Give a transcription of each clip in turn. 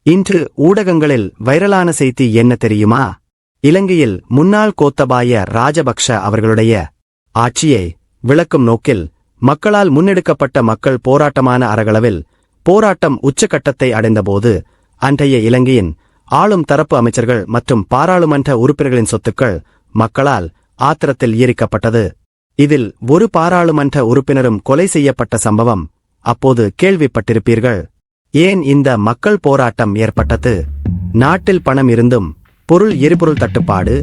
இன்று ஊடகங்களில் வைரலான செய்தி என்ன தெரியுமா? இலங்கையில் முன்னாள் கோத்தபாய ராஜபக்ஷ அவர்களுடைய ஆட்சியை விளக்கும் நோக்கில் மக்களால் முன்னெடுக்கப்பட்ட மக்கள் போராட்டமான அரகளவில் போராட்டம் உச்சகட்டத்தை அடைந்தபோது அன்றைய இலங்கையின் ஆளும் தரப்பு அமைச்சர்கள் மற்றும் பாராளுமன்ற உறுப்பினர்களின் சொத்துக்கள் மக்களால் ஆத்திரத்தில் ஈர்க்கப்பட்டது. இதில் ஒரு பாராளுமன்ற உறுப்பினரும் கொலை செய்யப்பட்ட சம்பவம் அப்போது கேள்விப்பட்டிருப்பீர்கள். ஏன் இந்த மக்கள் போராட்டம் ஏற்பட்டது? நாட்டில் பணம் இருந்தும் பொருள் எரிபொருள் தட்டுப்பாடு,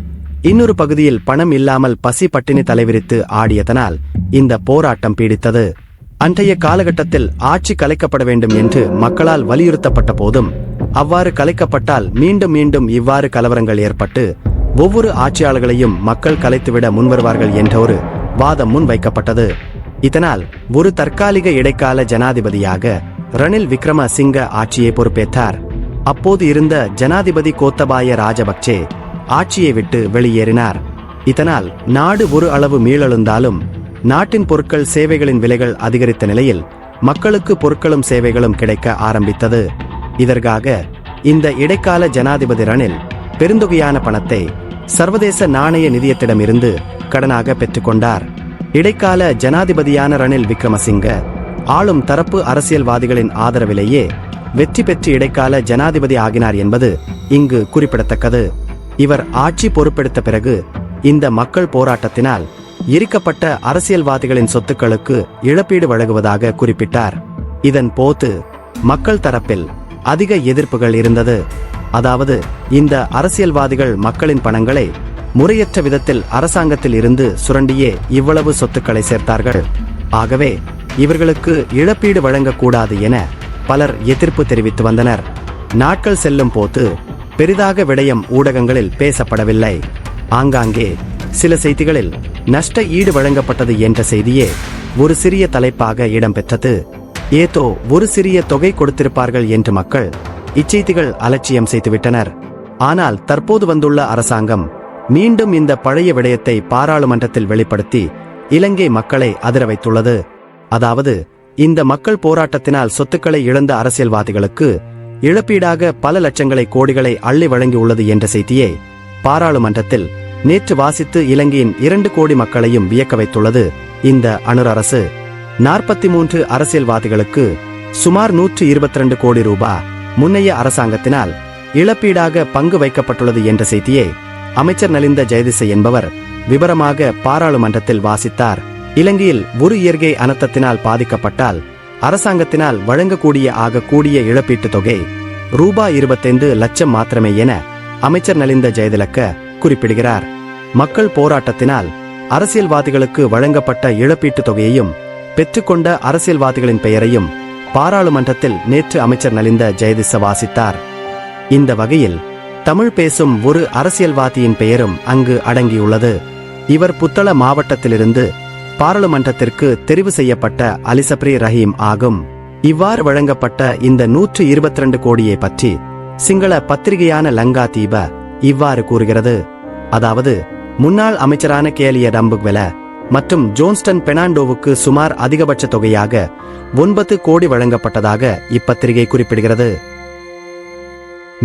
இன்னொரு பகுதியில் பணம் இல்லாமல் பசி பட்டினி தலைவிரித்து ஆடியதனால் இந்த போராட்டம் பீடித்தது. அன்றைய காலகட்டத்தில் ஆட்சி கலைக்கப்பட வேண்டும் என்று மக்களால் வலியுறுத்தப்பட்ட போதும் அவ்வாறு கலைக்கப்பட்டால் மீண்டும் மீண்டும் இவ்வாறு கலவரங்கள் ஏற்பட்டு ஒவ்வொரு ஆட்சியாளர்களையும் மக்கள் கலைத்துவிட முன்வருவார்கள் என்ற ஒரு வாதம் முன் வைக்கப்பட்டது. இதனால் ஒரு தற்காலிக இடைக்கால ஜனாதிபதியாக ரணில் விக்ரமசிங்க ஆட்சியை பொறுப்பேற்றார். அப்போது இருந்த ஜனாதிபதி கோத்தபாய ராஜபக்சே ஆட்சியை விட்டு வெளியேறினார். இதனால் நாடு ஒரு அளவு மீளெழுந்தாலும் நாட்டின் பொருட்கள் சேவைகளின் விலைகள் அதிகரித்த நிலையில் மக்களுக்கு பொருட்களும் சேவைகளும் கிடைக்க ஆரம்பித்தது. இதற்காக இந்த இடைக்கால ஜனாதிபதி ரணில் பெருந்தொகையான பணத்தை சர்வதேச நாணய நிதியத்திடமிருந்து கடனாக பெற்றுக்கொண்டார். இடைக்கால ஜனாதிபதியான ரணில் விக்ரமசிங்க ஆளும் தரப்பு அரசியல்வாதிகளின் ஆதரவிலேயே வெற்றி பெற்று இடைக்கால ஜனாதிபதி ஆகினார் என்பது இங்கு குறிப்பிடத்தக்கது. இவர் ஆட்சி பொறுப்பெடுத்த பிறகு இந்த மக்கள் போராட்டத்தினால் எரிக்கப்பட்ட அரசியல்வாதிகளின் சொத்துக்களுக்கு இழப்பீடு வழங்குவதாக குறிப்பிட்டார். இதன் போது மக்கள் தரப்பில் அதிக எதிர்ப்புகள் இருந்தது. அதாவது இந்த அரசியல்வாதிகள் மக்களின் பணங்களை முறையற்ற விதத்தில் அரசாங்கத்தில் இருந்து சுரண்டியே இவ்வளவு சொத்துக்களை சேர்த்தார்கள். ஆகவே இவர்களுக்கு இழப்பீடு வழங்கக்கூடாது என பலர் எதிர்ப்பு தெரிவித்து வந்தனர். நாட்கள் செல்லும் போது பெரிதாக விடயம் ஊடகங்களில் பேசப்படவில்லை. ஆங்காங்கே சில செய்திகளில் நஷ்ட ஈடு வழங்கப்பட்டது என்ற செய்தியே ஒரு சிறிய தலைப்பாக இடம்பெற்றது. ஏதோ ஒரு சிறிய தொகை கொடுத்திருப்பார்கள் என்று மக்கள் இச்செய்திகள் அலட்சியம் செய்துவிட்டனர். ஆனால் தற்போது வந்துள்ள அரசாங்கம் மீண்டும் இந்த பழைய விடயத்தை பாராளுமன்றத்தில் வெளிப்படுத்தி இலங்கை மக்களை அதிர வைத்துள்ளது. அதாவது இந்த மக்கள் போராட்டத்தினால் சொத்துக்களை இழந்த அரசியல்வாதிகளுக்கு இழப்பீடாக பல லட்சங்களை கோடிகளை அள்ளி வழங்கியுள்ளது என்ற செய்தியை பாராளுமன்றத்தில் நேற்று வாசித்து இலங்கையின் 2 கோடி மக்களையும் வியக்க வைத்துள்ளது இந்த அனுர அரசு. 43 அரசியல்வாதிகளுக்கு சுமார் 122 கோடி ரூபாய் முன்னைய அரசாங்கத்தினால் இழப்பீடாக பங்கு வைக்கப்பட்டுள்ளது என்ற செய்தியை அமைச்சர் நலிந்த ஜெயதிச என்பவர் விபரமாக பாராளுமன்றத்தில் வாசித்தார். இலங்கையில் ஒரு இயற்கை அனர்த்தத்தினால் பாதிக்கப்பட்டால் அரசாங்கத்தினால் வழங்கக்கூடிய கூடிய இழப்பீட்டுத் தொகை ரூபாய் 25 லட்சம் மாத்திரமே என அமைச்சர் நலிந்த ஜெயதிலக்க குறிப்பிடுகிறார். மக்கள் போராட்டத்தினால் அரசியல்வாதிகளுக்கு வழங்கப்பட்ட இழப்பீட்டுத் தொகையையும் பெற்றுக்கொண்ட அரசியல்வாதிகளின் பெயரையும் பாராளுமன்றத்தில் நேற்று அமைச்சர் நலிந்த ஜெயதிச வாசித்தார். இந்த வகையில் தமிழ் பேசும் ஒரு அரசியல்வாதியின் பெயரும் அங்கு அடங்கியுள்ளது. இவர் புத்தள மாவட்டத்திலிருந்து பாராளுமன்றத்திற்கு தெரிவு செய்யப்பட்ட அலிசப்ரி ரஹீம் ஆகும். இவ்வாறு வழங்கப்பட்ட இந்த 122 கோடியை பற்றி சிங்கள பத்திரிகையான லங்கா தீப இவ்வாறு கூறுகிறது. அதாவது முன்னாள் அமைச்சரான கேலிய டம்புக்வெல மற்றும் ஜோன்ஸ்டன் பெர்னாண்டோவுக்கு சுமார் அதிகபட்ச தொகையாக 9 கோடி வழங்கப்பட்டதாக இப்பத்திரிகை குறிப்பிடுகிறது.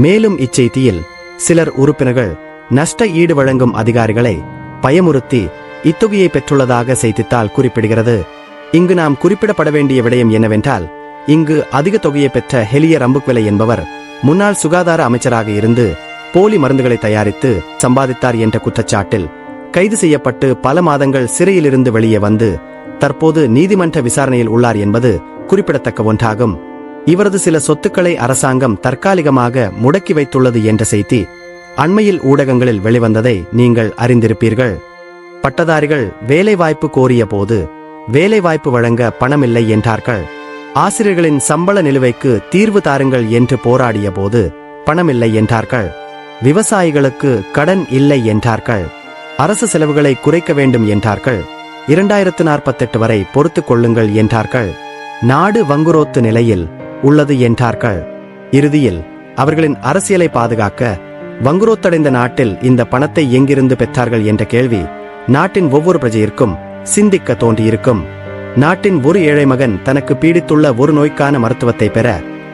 மேலும் இச்செய்தியில் சிலர் உறுப்பினர்கள் நஷ்ட ஈடு வழங்கும் அதிகாரிகளை பயமுறுத்தி இத்தொகையை பெற்றுள்ளதாக செய்தித்தாள் குறிப்பிடுகிறது. இங்கு நாம் குறிப்பிடப்பட வேண்டிய விடயம் என்னவென்றால், இங்கு அதிக தொகையை பெற்ற ஹெலிய ரம்புக்வெல என்பவர் முன்னாள் சுகாதார அமைச்சராக இருந்து போலி மருந்துகளை தயாரித்து சம்பாதித்தார் என்ற குற்றச்சாட்டில் கைது செய்யப்பட்டு பல மாதங்கள் சிறையிலிருந்து வெளியே வந்து தற்போது நீதிமன்ற விசாரணையில் உள்ளார் என்பது குறிப்பிடத்தக்க ஒன்றாகும். இவரது சில சொத்துக்களை அரசாங்கம் தற்காலிகமாக முடக்கி வைத்துள்ளது என்ற செய்தி அண்மையில் ஊடகங்களில் வெளிவந்ததை நீங்கள் அறிந்திருப்பீர்கள். பட்டதாரிகள் வேலைவாய்ப்பு கோரிய போது வேலைவாய்ப்பு வழங்க பணமில்லை என்றார்கள். ஆசிரியர்களின் சம்பள நிலுவைக்கு தீர்வு தாருங்கள் என்று போராடிய போது பணமில்லை என்றார்கள். விவசாயிகளுக்கு கடன் இல்லை என்றார்கள். அரசு செலவுகளை குறைக்க வேண்டும் என்றார்கள். 2048 வரை பொறுத்துக் கொள்ளுங்கள் என்றார்கள். நாடு வங்குரோத்து நிலையில் உள்ளது என்றார்கள். இறுதியில் அவர்களின் அரசியலை பாதுகாக்க வங்குரோத்தடைந்த நாட்டில் இந்த பணத்தை எங்கிருந்து பெற்றார்கள் என்ற கேள்வி நாட்டின் ஒவ்வொரு பிரஜையிற்கும் சிந்திக்க தோன்றியிருக்கும். நாட்டின் ஒரு ஏழை மகன் தனக்கு பீடித்துள்ள ஒரு நோய்க்கான மருத்துவத்தை பெற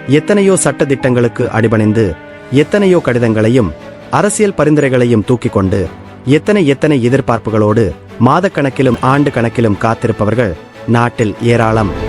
எத்தனையோ சட்டதிட்டங்களுக்கு அடிபணிந்து எத்தனையோ கடிதங்களையும் அரசியல் பரிந்துரைகளையும் தூக்கிக் கொண்டு எத்தனை எதிர்பார்ப்புகளோடு மாதக்கணக்கிலும் ஆண்டு கணக்கிலும் காத்திருப்பவர்கள் நாட்டில் ஏராளம்.